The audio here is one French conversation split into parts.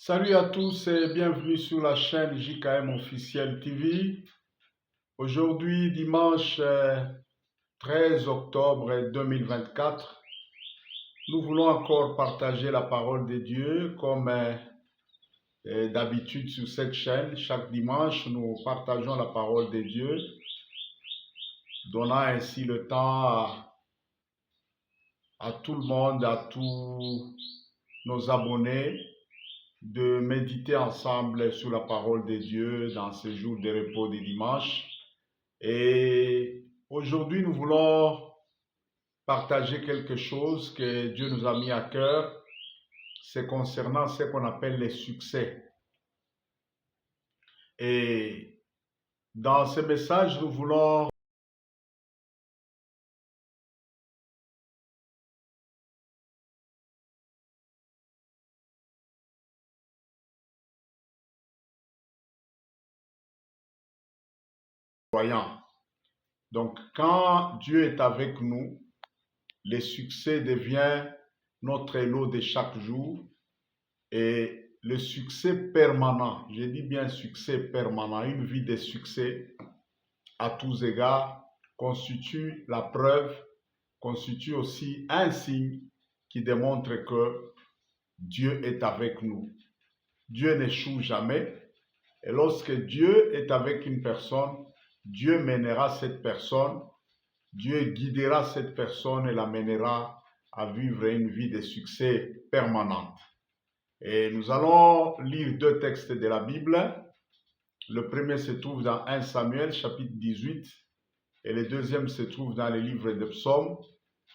Salut à tous et bienvenue sur la chaîne JKM Officiel TV. Aujourd'hui, dimanche 13 octobre 2024, nous voulons encore partager la parole de Dieu comme d'habitude sur cette chaîne. Chaque dimanche, nous partageons la parole de Dieu, donnant ainsi le temps à tout le monde, à tous nos abonnés, de méditer ensemble sur la parole de Dieu dans ces jours de repos du dimanche. Et aujourd'hui, nous voulons partager quelque chose que Dieu nous a mis à cœur. C'est concernant ce qu'on appelle les succès. Et dans ce message, nous voulons croyants. Donc, quand Dieu est avec nous, les succès deviennent notre lot de chaque jour et le succès permanent, je dis bien succès permanent, une vie de succès à tous égards, constitue la preuve, constitue aussi un signe qui démontre que Dieu est avec nous. Dieu n'échoue jamais. Et lorsque Dieu est avec une personne, Dieu mènera cette personne, Dieu guidera cette personne et la mènera à vivre une vie de succès permanente. Et nous allons lire deux textes de la Bible. Le premier se trouve dans 1 Samuel chapitre 18 et le deuxième se trouve dans le livre des psaumes,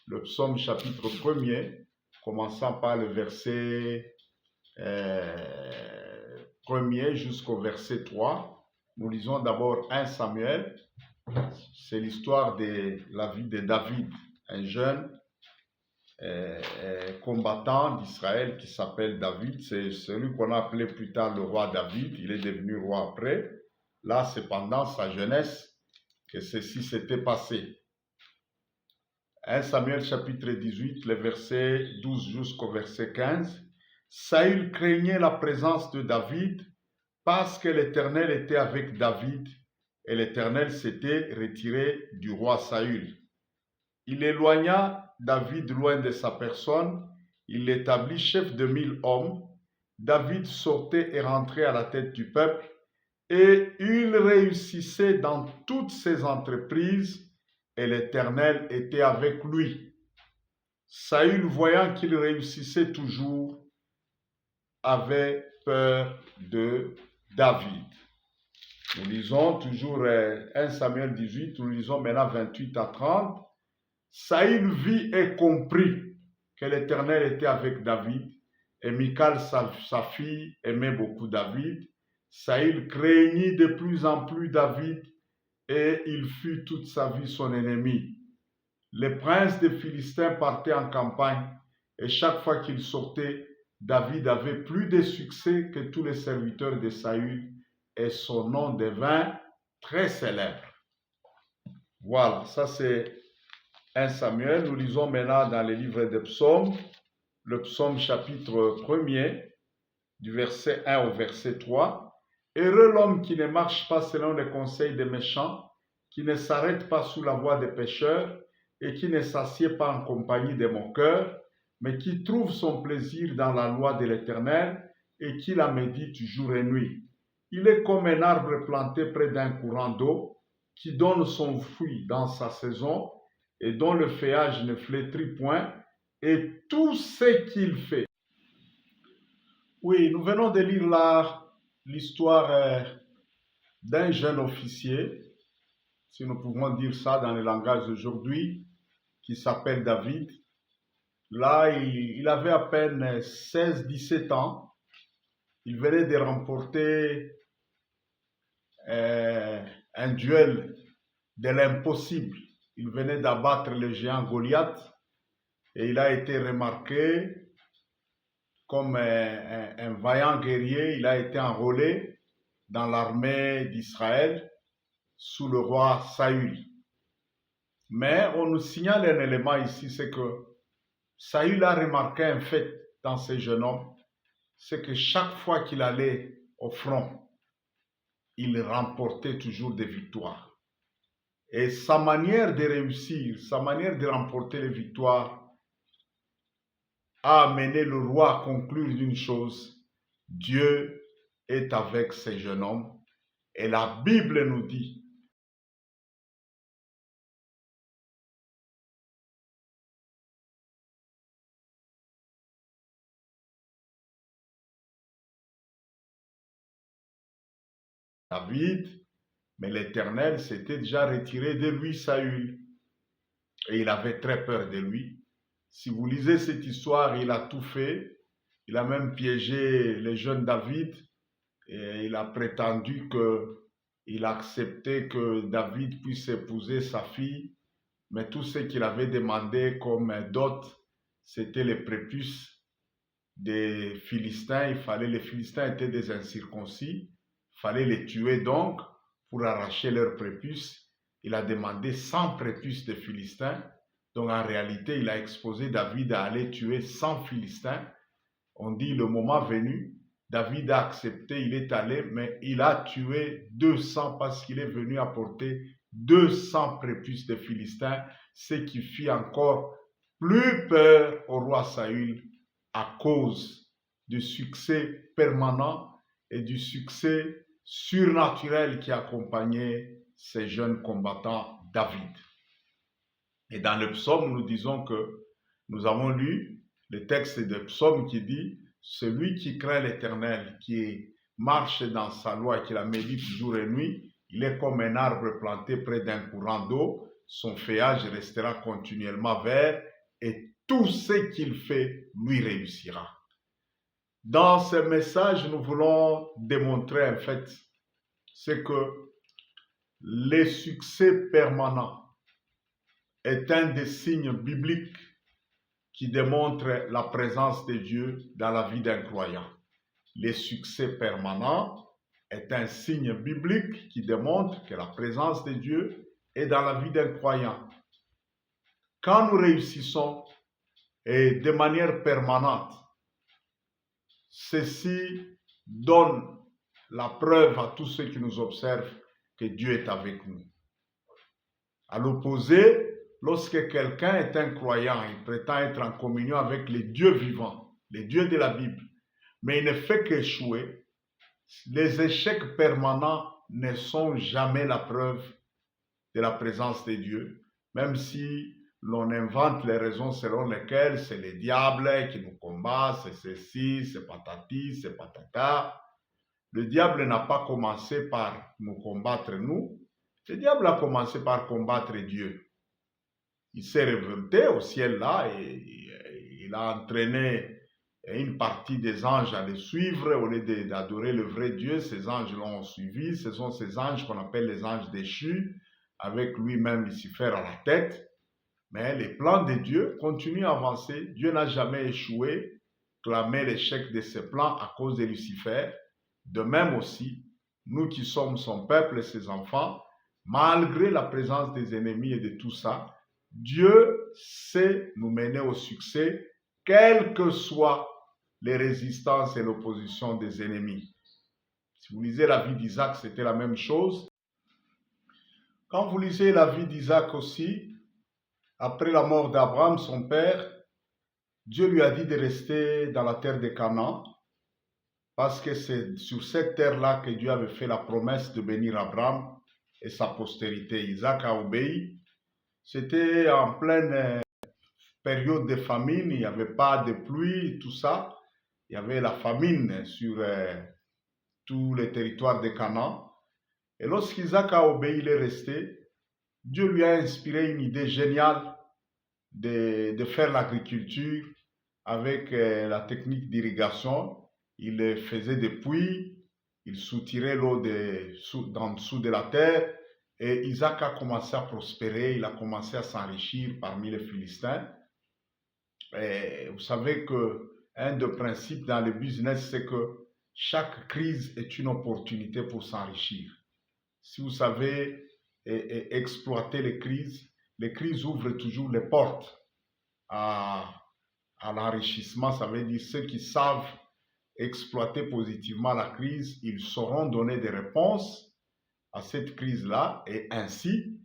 le psaume chapitre 1er, commençant par le verset 1er jusqu'au verset 3. Nous lisons d'abord 1 Samuel, c'est l'histoire de la vie de David, un jeune combattant d'Israël qui s'appelle David. C'est celui qu'on a appelé plus tard le roi David. Il est devenu roi après. Là, c'est pendant sa jeunesse que ceci s'était passé. 1 Samuel chapitre 18, le verset 12 jusqu'au verset 15. Saül craignait la présence de David parce que l'Éternel était avec David et l'Éternel s'était retiré du roi Saül. Il éloigna David loin de sa personne, il l'établit chef de 1000 hommes. David sortait et rentrait à la tête du peuple et il réussissait dans toutes ses entreprises et l'Éternel était avec lui. Saül, voyant qu'il réussissait toujours, avait peur de David. Nous lisons toujours 1 Samuel 18, nous lisons maintenant 28 à 30. Saül vit et comprit que l'Éternel était avec David et Michal, sa fille, aimait beaucoup David. Saül craignit de plus en plus David et il fut toute sa vie son ennemi. Les princes des Philistins partaient en campagne et chaque fois qu'ils sortaient, David avait plus de succès que tous les serviteurs de Saül et son nom devint très célèbre. Voilà, ça c'est 1 Samuel. Nous lisons maintenant dans le livre des psaumes, le psaume chapitre 1er, du verset 1 au verset 3. Heureux l'homme qui ne marche pas selon les conseils des méchants, qui ne s'arrête pas sous la voie des pécheurs et qui ne s'assied pas en compagnie des moqueurs, mais qui trouve son plaisir dans la loi de l'Éternel et qui la médite jour et nuit. Il est comme un arbre planté près d'un courant d'eau qui donne son fruit dans sa saison et dont le feuillage ne flétrit point, et tout ce qu'il fait. Oui, nous venons de lire là l'histoire d'un jeune officier, si nous pouvons dire ça dans le langage d'aujourd'hui, qui s'appelle David. Là, il avait à peine 16-17 ans. Il venait de remporter un duel de l'impossible. Il venait d'abattre le géant Goliath et il a été remarqué comme un vaillant guerrier. Il a été enrôlé dans l'armée d'Israël sous le roi Saül. Mais on nous signale un élément ici, c'est que Saül a remarqué un fait dans ce jeune homme, c'est que chaque fois qu'il allait au front, il remportait toujours des victoires. Et sa manière de réussir, sa manière de remporter les victoires a amené le roi à conclure d'une chose: Dieu est avec ces jeunes hommes. Et la Bible nous dit David, mais l'Éternel s'était déjà retiré de lui, Saül, et il avait très peur de lui. Si vous lisez cette histoire, il a tout fait. Il a même piégé le jeune David et il a prétendu qu'il acceptait que David puisse épouser sa fille, mais tout ce qu'il avait demandé comme dot, c'était les prépuces des Philistins. Les Philistins étaient des incirconcis, il fallait les tuer donc pour arracher leurs prépuces. Il a demandé 100 prépuces de Philistins. Donc en réalité, il a exposé David à aller tuer 100 Philistins. On dit le moment venu, David a accepté, il est allé, mais il a tué 200 parce qu'il est venu apporter 200 prépuces de Philistins, ce qui fit encore plus peur au roi Saül à cause du succès permanent et du succès surnaturel qui accompagnait ces jeunes combattants David. Et dans le psaume, nous disons que nous avons lu le texte de psaume qui dit: celui qui craint l'Éternel, qui marche dans sa loi et qui la médite jour et nuit, il est comme un arbre planté près d'un courant d'eau, son feuillage restera continuellement vert et tout ce qu'il fait lui réussira. Dans ce message, nous voulons démontrer en fait c'est que le succès permanent est un des signes bibliques qui démontre la présence de Dieu dans la vie d'un croyant. Le succès permanent est un signe biblique qui démontre que la présence de Dieu est dans la vie d'un croyant. Quand nous réussissons et de manière permanente, ceci donne la preuve à tous ceux qui nous observent que Dieu est avec nous. À l'opposé, lorsque quelqu'un est un croyant, il prétend être en communion avec les dieux vivants, les dieux de la Bible, mais il ne fait qu'échouer, les échecs permanents ne sont jamais la preuve de la présence de Dieu, même si l'on invente les raisons selon lesquelles c'est le diable qui nous combat, c'est ceci, c'est patati, c'est patata. Le diable n'a pas commencé par nous combattre nous, le diable a commencé par combattre Dieu. Il s'est révolté au ciel là et il a entraîné une partie des anges à le suivre au lieu d'adorer le vrai Dieu. Ces anges l'ont suivi. Ce sont ces anges qu'on appelle les anges déchus, avec lui-même Lucifer à la tête. Mais les plans de Dieu continuent à avancer. Dieu n'a jamais échoué, clamé l'échec de ses plans à cause de Lucifer. De même aussi, nous qui sommes son peuple et ses enfants, malgré la présence des ennemis et de tout ça, Dieu sait nous mener au succès, quelles que soient les résistances et l'opposition des ennemis. Si vous lisez la vie d'Isaac, c'était la même chose. Quand vous lisez la vie d'Isaac aussi, après la mort d'Abraham, son père, Dieu lui a dit de rester dans la terre de Canaan, parce que c'est sur cette terre-là que Dieu avait fait la promesse de bénir Abraham et sa postérité. Isaac a obéi. C'était en pleine période de famine, il n'y avait pas de pluie, tout ça. Il y avait la famine sur tout le territoire de Canaan. Et lorsqu'Isaac a obéi, il est resté. Dieu lui a inspiré une idée géniale de faire l'agriculture avec la technique d'irrigation. Il faisait des puits, il soutirait l'eau en dessous de la terre. Et Isaac a commencé à prospérer, il a commencé à s'enrichir parmi les Philistins. Et vous savez qu'un des principes dans le business, c'est que chaque crise est une opportunité pour s'enrichir. Si vous savez exploiter les crises ouvrent toujours les portes à l'enrichissement. Ça veut dire ceux qui savent exploiter positivement la crise, ils sauront donner des réponses à cette crise-là et ainsi,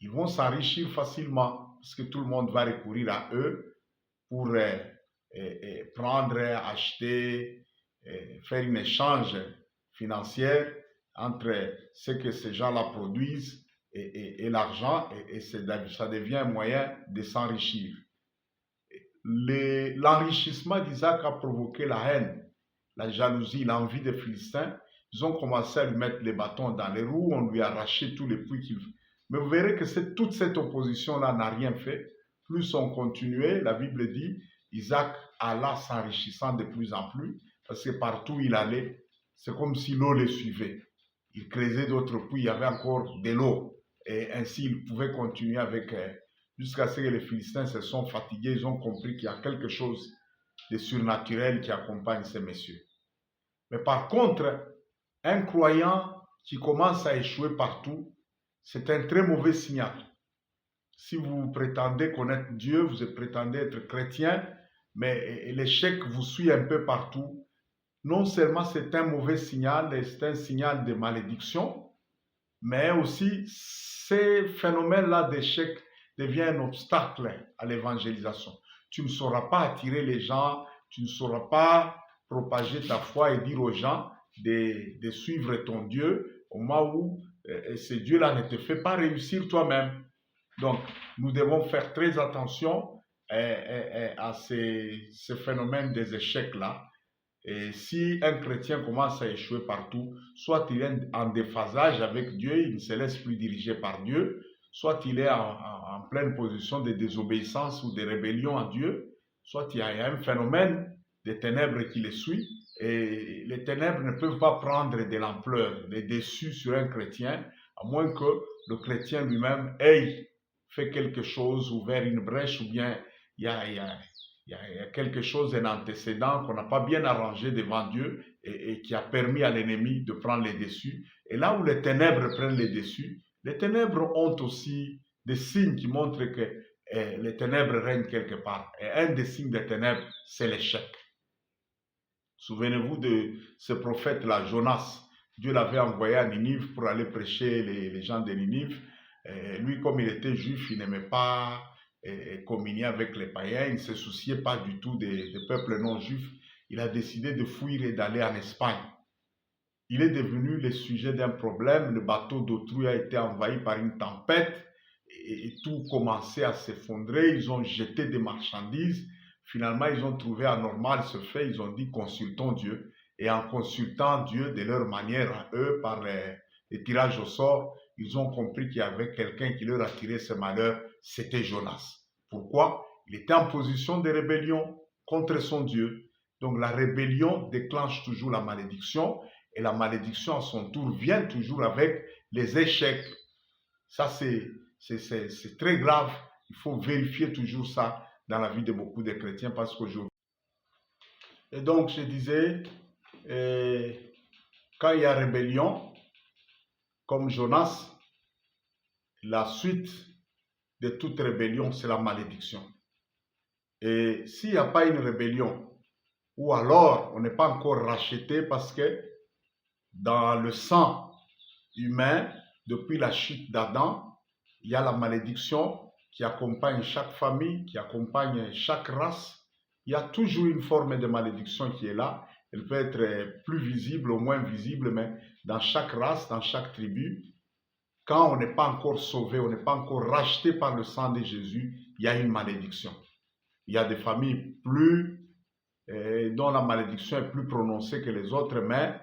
ils vont s'enrichir facilement parce que tout le monde va recourir à eux pour prendre, acheter, faire un échange financier entre ce que ces gens-là produisent et l'argent et ça devient un moyen de s'enrichir. L'enrichissement d'Isaac a provoqué la haine, la jalousie, l'envie des Philistins. Ils ont commencé à lui mettre les bâtons dans les roues, on lui a arraché tous les puits qu'il... Mais vous verrez que toute cette opposition-là n'a rien fait. Plus on continuait, la Bible dit, Isaac alla s'enrichissant de plus en plus, parce que partout où il allait, c'est comme si l'eau le suivait. Il creusait d'autres puits, il y avait encore de l'eau. Et ainsi, il pouvait continuer avec... jusqu'à ce que les Philistins se sont fatigués, ils ont compris qu'il y a quelque chose de surnaturel qui accompagne ces messieurs. Mais par contre, un croyant qui commence à échouer partout, c'est un très mauvais signal. Si vous prétendez connaître Dieu, vous prétendez être chrétien, mais l'échec vous suit un peu partout, non seulement c'est un mauvais signal, c'est un signal de malédiction, mais aussi ces phénomènes-là d'échec deviennent un obstacle à l'évangélisation. Tu ne sauras pas attirer les gens, tu ne sauras pas propager ta foi et dire aux gens de suivre ton Dieu au moment où ce Dieu-là ne te fait pas réussir toi-même. Donc, nous devons faire très attention à ces phénomènes des échecs-là. Et si un chrétien commence à échouer partout, soit il est en déphasage avec Dieu, il ne se laisse plus diriger par Dieu, soit il est en pleine position de désobéissance ou de rébellion à Dieu, soit il y a un phénomène des ténèbres qui les suit, et les ténèbres ne peuvent pas prendre de l'ampleur, les dessus sur un chrétien, à moins que le chrétien lui-même ait fait quelque chose, ouvert une brèche, ou bien il y a quelque chose, un antécédent qu'on n'a pas bien arrangé devant Dieu et qui a permis à l'ennemi de prendre les dessus. Et là où les ténèbres prennent les dessus, les ténèbres ont aussi des signes qui montrent que les ténèbres règnent quelque part. Et un des signes des ténèbres, c'est l'échec. Souvenez-vous de ce prophète-là, Jonas. Dieu l'avait envoyé à Ninive pour aller prêcher les gens de Ninive. Lui, comme il était juif, il n'aimait pas communier avec les païens. Il ne se souciait pas du tout des peuples non juifs. Il a décidé de fuir et d'aller en Espagne. Il est devenu le sujet d'un problème. Le bateau d'autrui a été envahi par une tempête et tout commençait à s'effondrer. Ils ont jeté des marchandises. Finalement, ils ont trouvé anormal ce fait. Ils ont dit consultons Dieu. Et en consultant Dieu de leur manière à eux, par les tirages au sort, ils ont compris qu'il y avait quelqu'un qui leur a tiré ce malheur. C'était Jonas. Pourquoi? Il était en position de rébellion contre son Dieu. Donc la rébellion déclenche toujours la malédiction. Et la malédiction, à son tour, vient toujours avec les échecs. Ça, c'est très grave. Il faut vérifier toujours ça dans la vie de beaucoup de chrétiens parce qu'aujourd'hui... Et donc, je disais, quand il y a rébellion, comme Jonas, la suite de toute rébellion, c'est la malédiction. Et s'il n'y a pas une rébellion, ou alors on n'est pas encore racheté parce que dans le sang humain, depuis la chute d'Adam, il y a la malédiction qui accompagne chaque famille, qui accompagne chaque race. Il y a toujours une forme de malédiction qui est là. Elle peut être plus visible ou moins visible, mais dans chaque race, dans chaque tribu, quand on n'est pas encore sauvé, on n'est pas encore racheté par le sang de Jésus, il y a une malédiction. Il y a des familles dont la malédiction est plus prononcée que les autres, mais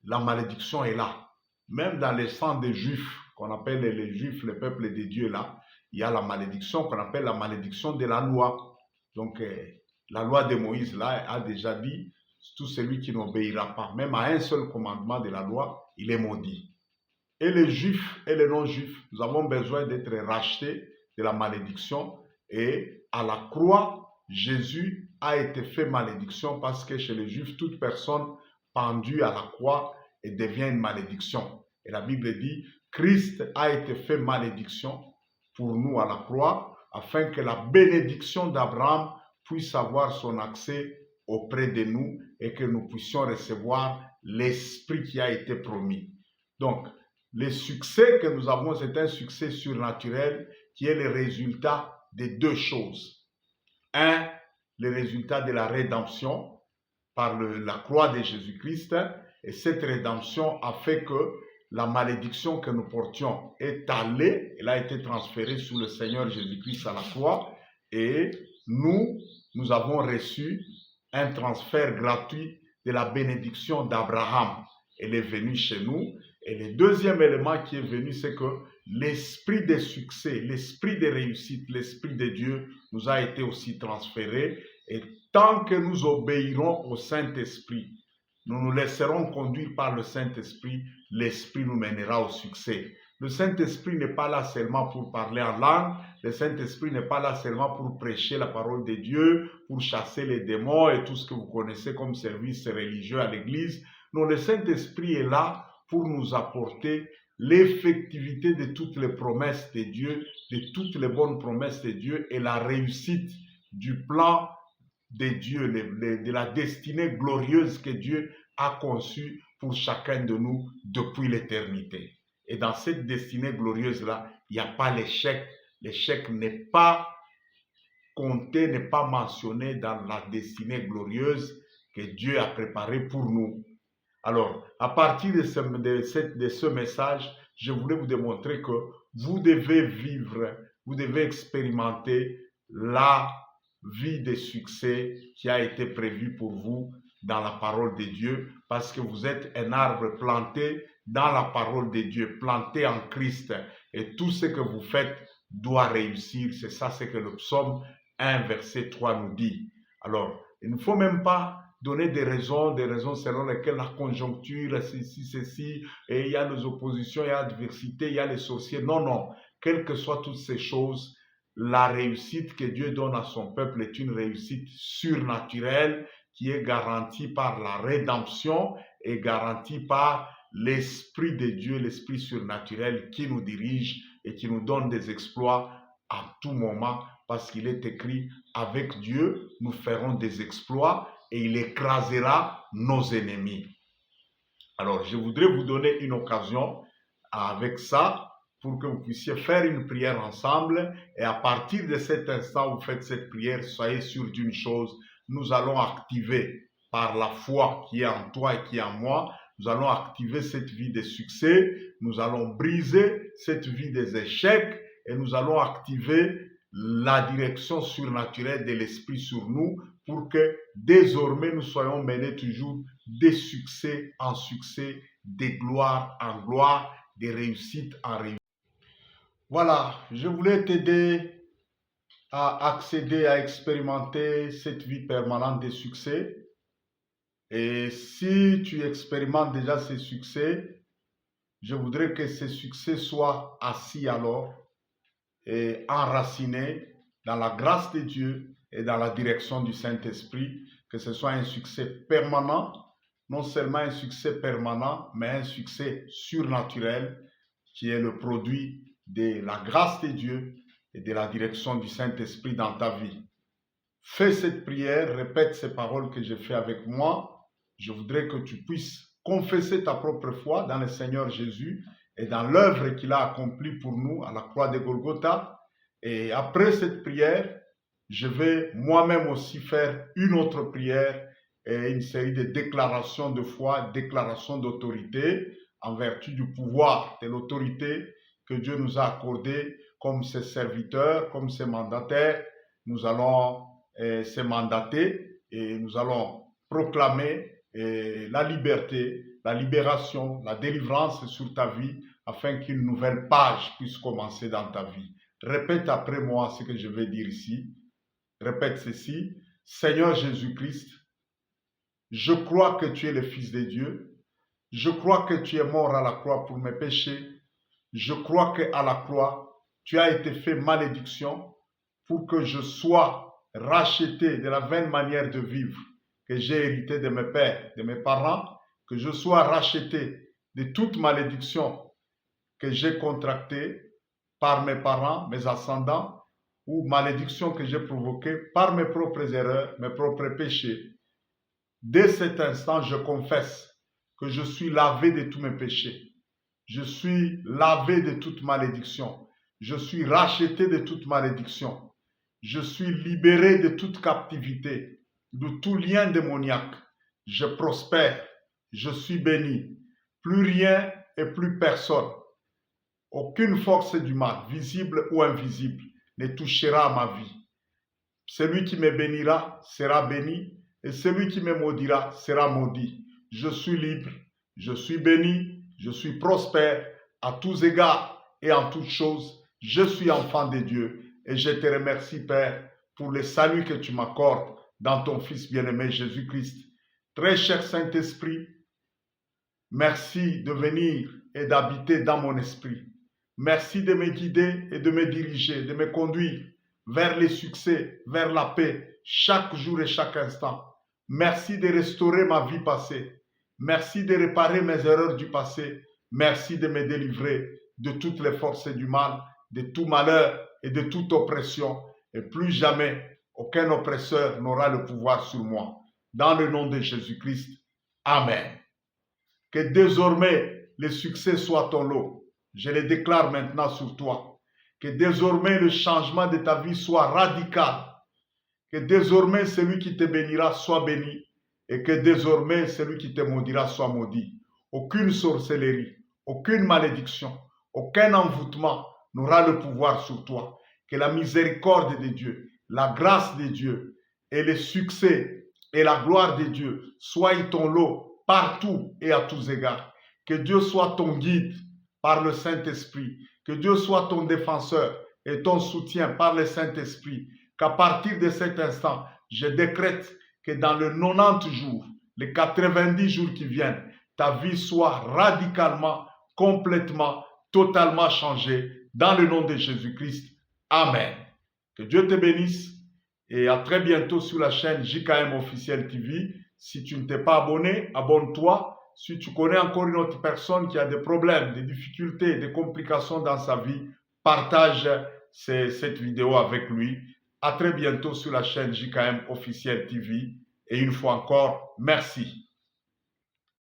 la malédiction est là. Même dans les sangs des Juifs, qu'on appelle les Juifs, le peuple de Dieu là, il y a la malédiction qu'on appelle la malédiction de la loi. Donc, la loi de Moïse là a déjà dit, tout celui qui n'obéira pas, même à un seul commandement de la loi, il est maudit. Et les Juifs et les non-Juifs, nous avons besoin d'être rachetés de la malédiction. Et à la croix, Jésus a été fait malédiction parce que chez les Juifs, toute personne pendue à la croix devient une malédiction. Et la Bible dit, Christ a été fait malédiction pour nous à la croix, afin que la bénédiction d'Abraham puisse avoir son accès auprès de nous et que nous puissions recevoir l'esprit qui a été promis. Donc, le succès que nous avons, c'est un succès surnaturel qui est le résultat de deux choses. Un, le résultat de la rédemption par la croix de Jésus-Christ. Et cette rédemption a fait que la malédiction que nous portions est allée, elle a été transférée sur le Seigneur Jésus-Christ à la croix. Et nous avons reçu un transfert gratuit de la bénédiction d'Abraham. Elle est venue chez nous. Et le deuxième élément qui est venu, c'est que l'esprit de succès, l'esprit de réussite, l'esprit de Dieu nous a été aussi transféré. Et tant que nous obéirons au Saint-Esprit, nous nous laisserons conduire par le Saint-Esprit, l'Esprit nous mènera au succès. Le Saint-Esprit n'est pas là seulement pour parler en langue, le Saint-Esprit n'est pas là seulement pour prêcher la parole de Dieu, pour chasser les démons et tout ce que vous connaissez comme service religieux à l'Église. Non, le Saint-Esprit est là pour nous apporter l'effectivité de toutes les promesses de Dieu, de toutes les bonnes promesses de Dieu et la réussite du plan de Dieu, de la destinée glorieuse que Dieu a conçue pour chacun de nous depuis l'éternité. Et dans cette destinée glorieuse-là, il n'y a pas l'échec. L'échec n'est pas compté, n'est pas mentionné dans la destinée glorieuse que Dieu a préparée pour nous. Alors, à partir de ce message, je voulais vous démontrer que vous devez vivre, vous devez expérimenter la vie de succès qui a été prévue pour vous dans la parole de Dieu, parce que vous êtes un arbre planté dans la parole de Dieu, planté en Christ. Et tout ce que vous faites doit réussir. C'est ça ce que le psaume 1, verset 3 nous dit. Alors, il ne faut même pas donner des raisons selon lesquelles la conjoncture, ceci, et il y a les oppositions, il y a l'adversité, il y a les sorciers. Non, non. Quelles que soient toutes ces choses, la réussite que Dieu donne à son peuple est une réussite surnaturelle qui est garantie par la rédemption et garantie par l'Esprit de Dieu, l'Esprit surnaturel qui nous dirige et qui nous donne des exploits à tout moment, parce qu'il est écrit, avec Dieu, nous ferons des exploits et il écrasera nos ennemis. Alors, je voudrais vous donner une occasion avec ça pour que vous puissiez faire une prière ensemble. Et à partir de cet instant où vous faites cette prière, soyez sûr d'une chose, nous allons activer par la foi qui est en toi et qui est en moi, nous allons activer cette vie de succès, nous allons briser cette vie des échecs et nous allons activer la direction surnaturelle de l'Esprit sur nous pour que désormais nous soyons menés toujours de succès en succès, de gloire en gloire, de réussite en réussite. Voilà, je voulais t'aider à accéder, à expérimenter cette vie permanente de succès. Et si tu expérimentes déjà ces succès, je voudrais que ces succès soient assis alors et enracinés dans la grâce de Dieu et dans la direction du Saint-Esprit, que ce soit un succès permanent, non seulement un succès permanent, mais un succès surnaturel qui est le produit de la grâce de Dieu et de la direction du Saint-Esprit dans ta vie. Fais cette prière, répète ces paroles que j'ai fait avec moi. Je voudrais que tu puisses confesser ta propre foi dans le Seigneur Jésus et dans l'œuvre qu'il a accomplie pour nous à la croix de Golgotha. Et après cette prière, je vais moi-même aussi faire une autre prière et une série de déclarations de foi, déclarations d'autorité en vertu du pouvoir de l'autorité que Dieu nous a accordée comme ses serviteurs, comme ses mandataires. Nous allons se mandater et nous allons proclamer la liberté, la libération, la délivrance sur ta vie afin qu'une nouvelle page puisse commencer dans ta vie. Répète après moi ce que je vais dire ici. Répète ceci. Seigneur Jésus-Christ, je crois que tu es le Fils de Dieu. Je crois que tu es mort à la croix pour mes péchés. Je crois qu'à la croix, tu as été fait malédiction pour que je sois racheté de la vaine manière de vivre que j'ai hérité de mes pères, de mes parents, que je sois racheté de toute malédiction que j'ai contractée par mes parents, mes ascendants, ou malédiction que j'ai provoquée par mes propres erreurs, mes propres péchés. Dès cet instant, je confesse que je suis lavé de tous mes péchés. Je suis lavé de toute malédiction. Je suis racheté de toute malédiction. Je suis libéré de toute captivité, de tout lien démoniaque. Je prospère. Je suis béni. Plus rien et plus personne. Aucune force du mal, visible ou invisible, ne touchera à ma vie. Celui qui me bénira sera béni et celui qui me maudira sera maudit. Je suis libre, je suis béni, je suis prospère à tous égards et en toutes choses. Je suis enfant de Dieu et je te remercie, Père, pour le salut que tu m'accordes dans ton Fils bien-aimé Jésus-Christ. Très cher Saint-Esprit, merci de venir et d'habiter dans mon esprit. Merci de me guider et de me diriger, de me conduire vers les succès, vers la paix, chaque jour et chaque instant. Merci de restaurer ma vie passée. Merci de réparer mes erreurs du passé. Merci de me délivrer de toutes les forces du mal, de tout malheur et de toute oppression. Et plus jamais, aucun oppresseur n'aura le pouvoir sur moi. Dans le nom de Jésus-Christ. Amen. Que désormais le succès soit ton lot. Je le déclare maintenant sur toi. Que désormais le changement de ta vie soit radical. Que désormais celui qui te bénira soit béni. Et que désormais celui qui te maudira soit maudit. Aucune sorcellerie, aucune malédiction, aucun envoûtement n'aura le pouvoir sur toi. Que la miséricorde de Dieu, la grâce de Dieu et le succès et la gloire de Dieu soient ton lot partout et à tous égards. Que Dieu soit ton guide par le Saint-Esprit. Que Dieu soit ton défenseur et ton soutien par le Saint-Esprit. Qu'à partir de cet instant, je décrète que dans les 90 jours, les 90 jours qui viennent, ta vie soit radicalement, complètement, totalement changée dans le nom de Jésus-Christ. Amen. Que Dieu te bénisse et à très bientôt sur la chaîne JKM Officiel TV. Si tu ne t'es pas abonné, abonne-toi. Si tu connais encore une autre personne qui a des problèmes, des difficultés, des complications dans sa vie, partage cette vidéo avec lui. À très bientôt sur la chaîne JKM Officiel TV. Et une fois encore, merci.